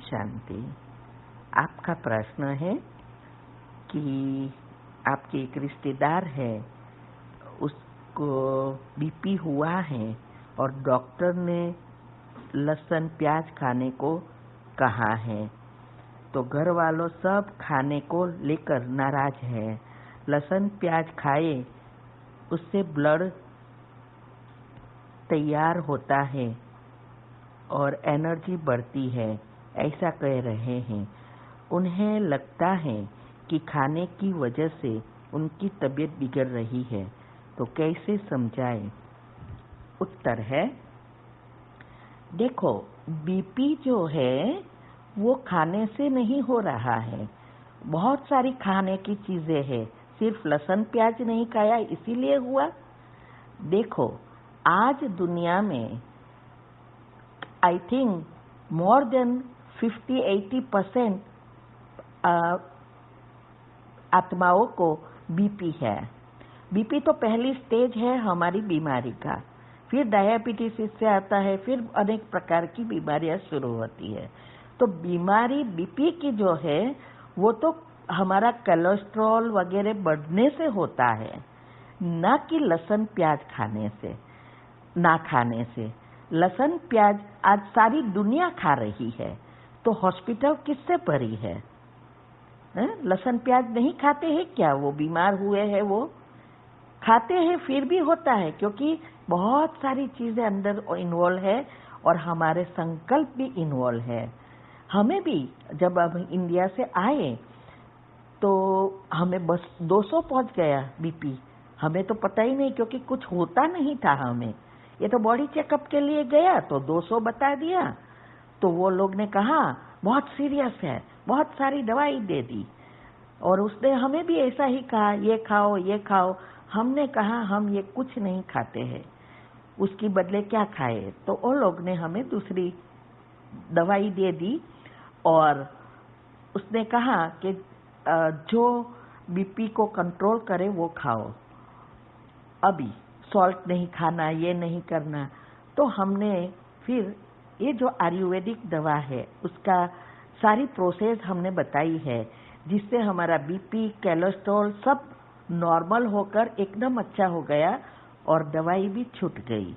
शांति। आपका प्रश्न है कि आपके एक रिश्तेदार है, उसको बीपी हुआ है और डॉक्टर ने लहसुन प्याज खाने को कहा है, तो घर वालों सब खाने को लेकर नाराज है। लहसुन प्याज खाए उससे ब्लड तैयार होता है और एनर्जी बढ़ती है, ऐसा कह रहे हैं। उन्हें लगता है कि खाने की वजह से उनकी तबीयत बिगड़ रही है, तो कैसे समझाएं? उत्तर है, देखो, बीपी जो है वो खाने से नहीं हो रहा है। बहुत सारी खाने की चीजें हैं, सिर्फ लहसुन प्याज नहीं खाया इसीलिए हुआ। देखो, आज दुनिया में आई थिंक मोर देन 50-80% आत्माओं को बीपी है। बीपी तो पहली स्टेज है हमारी बीमारी का, फिर डायबिटीज इससे आता है, फिर अनेक प्रकार की बीमारियां शुरू होती है। तो बीमारी बीपी की जो है वो तो हमारा कोलेस्ट्रॉल वगैरह बढ़ने से होता है, ना कि लहसुन प्याज खाने से, ना खाने से। लहसुन प्याज आज सारी दुनिया खा रही है, तो हॉस्पिटल किससे भरी है? लहसुन प्याज नहीं खाते हैं क्या? वो बीमार हुए हैं, वो खाते हैं, फिर भी होता है, क्योंकि बहुत सारी चीजें अंदर इन्वॉल्व है और हमारे संकल्प भी इन्वॉल्व है। हमें भी जब अब इंडिया से आए तो हमें बस 200 पहुंच गया बीपी। हमें तो पता ही नहीं, क्योंकि कुछ होता नहीं था हमें। ये तो बॉडी चेकअप के लिए गया तो 200 बता दिया, तो वो लोग ने कहा बहुत सीरियस है, बहुत सारी दवाई दे दी, और उसने हमें भी ऐसा ही कहा, ये खाओ ये खाओ। हमने कहा हम ये कुछ नहीं खाते हैं, उसकी बदले क्या खाए? तो वो लोग ने हमें दूसरी दवाई दे दी और उसने कहा कि जो बीपी को कंट्रोल करे वो खाओ, अभी सॉल्ट नहीं खाना, ये नहीं करना। तो हमने फिर ये जो आयुर्वेदिक दवा है उसका सारी प्रोसेस हमने बताई है, जिससे हमारा बीपी, कोलेस्ट्रॉल सब नॉर्मल होकर एकदम अच्छा हो गया और दवाई भी छूट गई।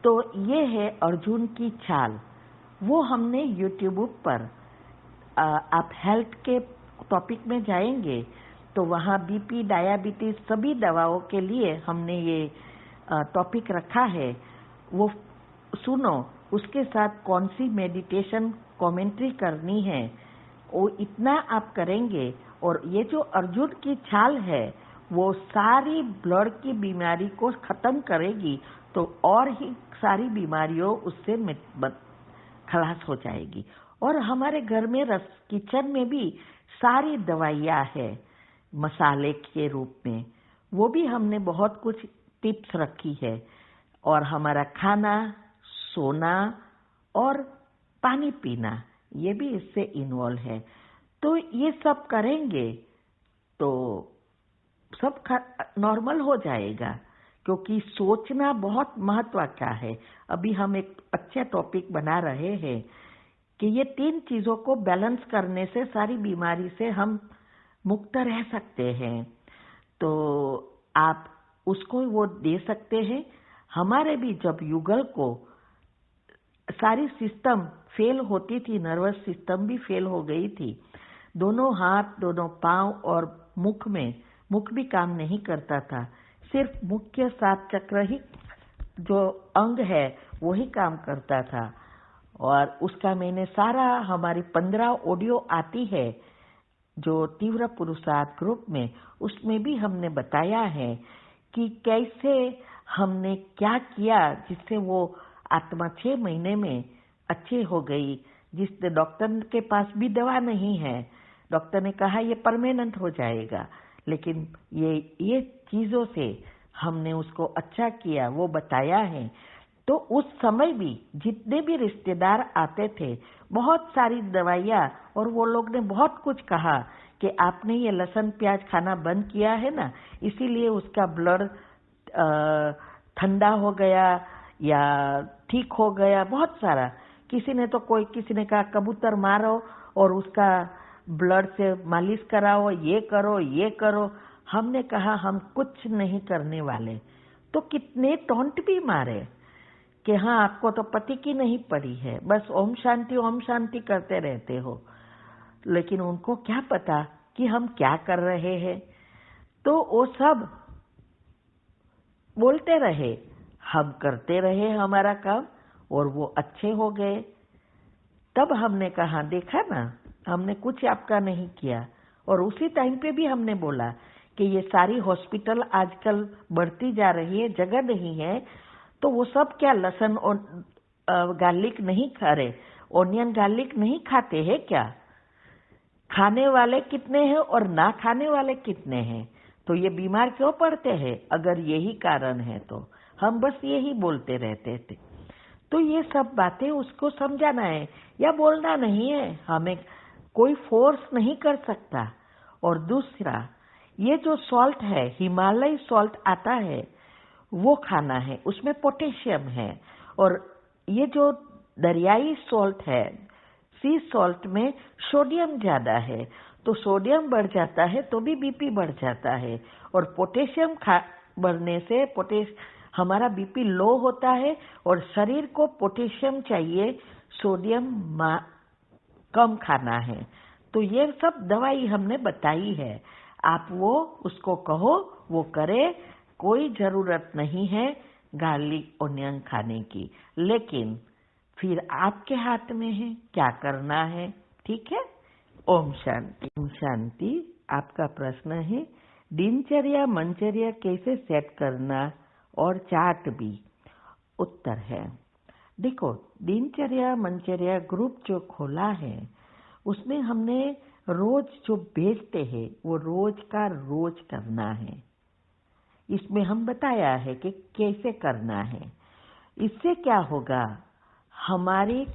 तो ये है अर्जुन की छाल। वो हमने यूट्यूब पर आप हेल्थ के टॉपिक में जाएंगे तो वहाँ बीपी, डायबिटीज सभी दवाओं के लिए हमने ये टॉपिक रखा है, वो सुनो। उसके साथ कौन सी मेडिटेशन कमेंट्री करनी है वो इतना आप करेंगे, और ये जो अर्जुन की छाल है वो सारी ब्लड की बीमारी को खत्म करेगी, तो और ही सारी बीमारियों उससे खलास हो जाएगी। और हमारे घर में किचन में भी सारी दवाइयाँ है मसाले के रूप में, वो भी हमने बहुत कुछ टिप्स रखी है। और हमारा खाना, सोना और पानी पीना, ये भी इससे इन्वॉल्व है। तो ये सब करेंगे तो सब नॉर्मल हो जाएगा, क्योंकि सोचना बहुत महत्व का है। अभी हम एक अच्छा टॉपिक बना रहे हैं कि ये 3 चीजों को बैलेंस करने से सारी बीमारी से हम मुक्त रह सकते हैं। तो आप उसको वो दे सकते हैं। हमारे भी जब युगल को सारी सिस्टम फेल होती थी, नर्वस सिस्टम भी फेल हो गई थी, दोनों हाथ, दोनों पांव और मुख भी काम नहीं करता था, सिर्फ मुख्य 7 चक्र ही जो अंग है वो ही काम करता था। और उसका मैंने सारा हमारी 15 ऑडियो आती है जो तीव्र पुरुषार्थ ग्रुप में, उसमें भी हमने बताया है कि कैसे हमने क्या किया जिससे वो आत्मा 6 महीने में अच्छी हो गई, जिससे डॉक्टर के पास भी दवा नहीं है। डॉक्टर ने कहा ये परमानेंट हो जाएगा, लेकिन ये चीजों से हमने उसको अच्छा किया, वो बताया है। तो उस समय भी जितने भी रिश्तेदार आते थे, बहुत सारी दवाइयाँ, और वो लोग ने बहुत कुछ कहा कि आपने ये लहसुन प्याज खाना बंद किया है ना, इसीलिए उसका ब्लड ठंडा हो गया या ठीक हो गया, बहुत सारा। किसी ने कहा कबूतर मारो और उसका ब्लड से मालिश कराओ, ये करो ये करो। हमने कहा हम कुछ नहीं करने वाले। तो कितने टॉन्ट भी मारे कि हाँ आपको तो पति की नहीं पड़ी है, बस ओम शांति करते रहते हो। लेकिन उनको क्या पता कि हम क्या कर रहे हैं। तो वो सब बोलते रहे, हम करते रहे हमारा काम और वो अच्छे हो गए। तब हमने कहा देखा ना, हमने कुछ आपका नहीं किया। और उसी टाइम पे भी हमने बोला कि ये सारी हॉस्पिटल आजकल बढ़ती जा रही है, जगह नहीं है, तो वो सब क्या लहसुन और गार्लिक नहीं खा रहे, ओनियन गार्लिक नहीं खाते हैं क्या? खाने वाले कितने हैं और ना खाने वाले कितने हैं? तो ये बीमार क्यों पड़ते हैं? अगर यही कारण है तो हम बस यही बोलते रहते थे। तो ये सब बातें उसको समझाना है या बोलना नहीं है, हमें कोई फोर्स नहीं कर सकता। और दूसरा, ये जो सॉल्ट है, हिमालय सॉल्ट आता है, वो खाना है, उसमें पोटेशियम है। और ये जो दरियाई सॉल्ट है, सी सॉल्ट में सोडियम ज्यादा है, तो सोडियम बढ़ जाता है तो भी बीपी बढ़ जाता है। और पोटेशियम बढ़ने से हमारा बीपी लो होता है और शरीर को पोटेशियम चाहिए, सोडियम कम खाना है। तो ये सब दवाई हमने बताई है, आप वो उसको कहो, वो करे। कोई जरूरत नहीं है गार्लिक ओनियन खाने की, लेकिन फिर आपके हाथ में है क्या करना है। ठीक है। ओम शांति। ओम शांति। आपका प्रश्न है दिनचर्या मनचर्या कैसे सेट करना और चार्ट भी। उत्तर है, देखो दिनचर्या मनचर्या ग्रुप जो खोला है उसमें हमने रोज जो भेजते हैं वो रोज का रोज करना है। इसमें हम बताया है कि कैसे करना है। इससे क्या होगा, हमारी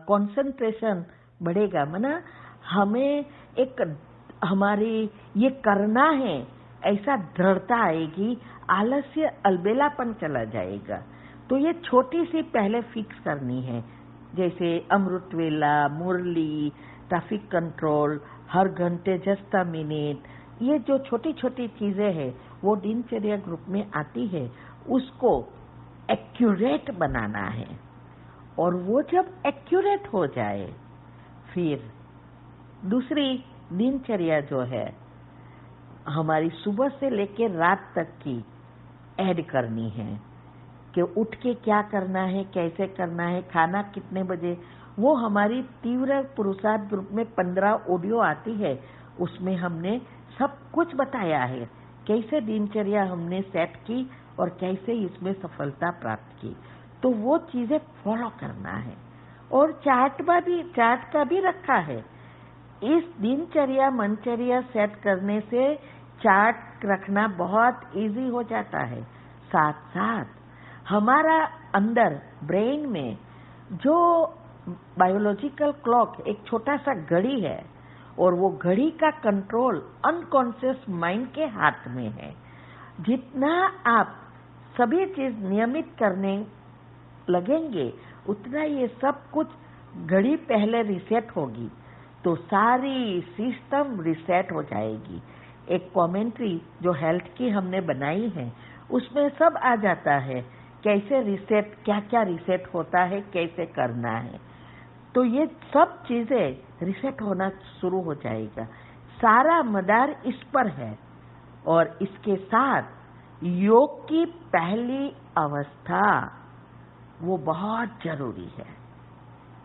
कंसंट्रेशन बढ़ेगा। माना हमें एक हमारी ये करना है ऐसा दृढ़ता आएगी, आलस्य अलबेलापन चला जाएगा। तो ये छोटी सी पहले फिक्स करनी है, जैसे अमृत वेला, मुरली, ट्रैफिक कंट्रोल, हर घंटे जस्ट अ मिनट, ये जो छोटी छोटी चीजें हैं वो दिनचर्या ग्रुप में आती है, उसको एक्यूरेट बनाना है। और वो जब एक्यूरेट हो जाए, फिर दूसरी दिनचर्या जो है हमारी सुबह से लेकर रात तक की ऐड करनी है कि उठ के क्या करना है, कैसे करना है, खाना कितने बजे। वो हमारी तीव्र पुरुषार्थ ग्रुप में 15 ऑडियो आती है, उसमें हमने सब कुछ बताया है, कैसे दिनचर्या हमने सेट की और कैसे इसमें सफलता प्राप्त की। तो वो चीजें फॉलो करना है। और चार्ट का भी रखा है। इस दिनचर्या मनचर्या सेट करने से चार्ट रखना बहुत इजी हो जाता है। साथ साथ हमारा अंदर ब्रेन में जो बायोलॉजिकल क्लॉक, एक छोटा सा घड़ी है, और वो घड़ी का कंट्रोल अनकॉन्शियस माइंड के हाथ में है। जितना आप सभी चीज नियमित करने लगेंगे उतना ये सब कुछ घड़ी पहले रिसेट होगी, तो सारी सिस्टम रिसेट हो जाएगी। एक कमेंट्री जो हेल्थ की हमने बनाई है उसमें सब आ जाता है, कैसे रिसेट, क्या क्या रिसेट होता है, कैसे करना है। तो ये सब चीजें रिसेट होना शुरू हो जाएगा। सारा मदार इस पर है। और इसके साथ योग की पहली अवस्था वो बहुत जरूरी है।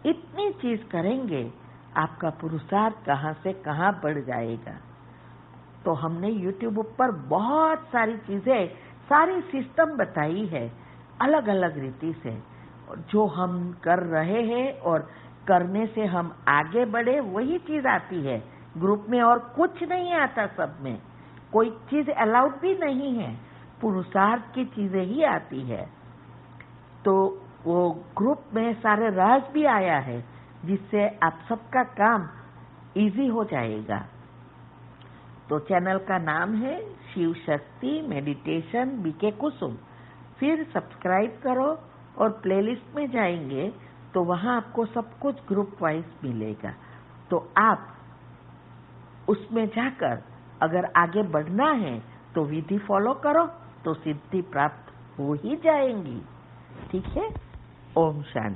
इतनी चीज करेंगे आपका पुरुषार्थ कहां से कहां बढ़ जाएगा। तो हमने YouTube पर बहुत सारी चीजें, सारी सिस्टम बताई है अलग अलग रीति से, जो हम कर रहे हैं और करने से हम आगे बढ़े, वही चीज आती है ग्रुप में। और कुछ नहीं आता, सब में कोई चीज अलाउड भी नहीं है, पुरुषार्थ की चीजें ही आती है। तो वो ग्रुप में सारे राज भी आया है, जिससे आप सबका काम इजी हो जाएगा। तो चैनल का नाम है शिव शक्ति मेडिटेशन बीके कुसुम। फिर सब्सक्राइब करो और प्लेलिस्ट में जाएंगे तो वहाँ आपको सब कुछ ग्रुप वाइज मिलेगा। तो आप उसमें जाकर अगर आगे बढ़ना है तो विधि फॉलो करो तो सिद्धि प्राप्त हो ही जाएंगी। ठीक है। ओम शांति।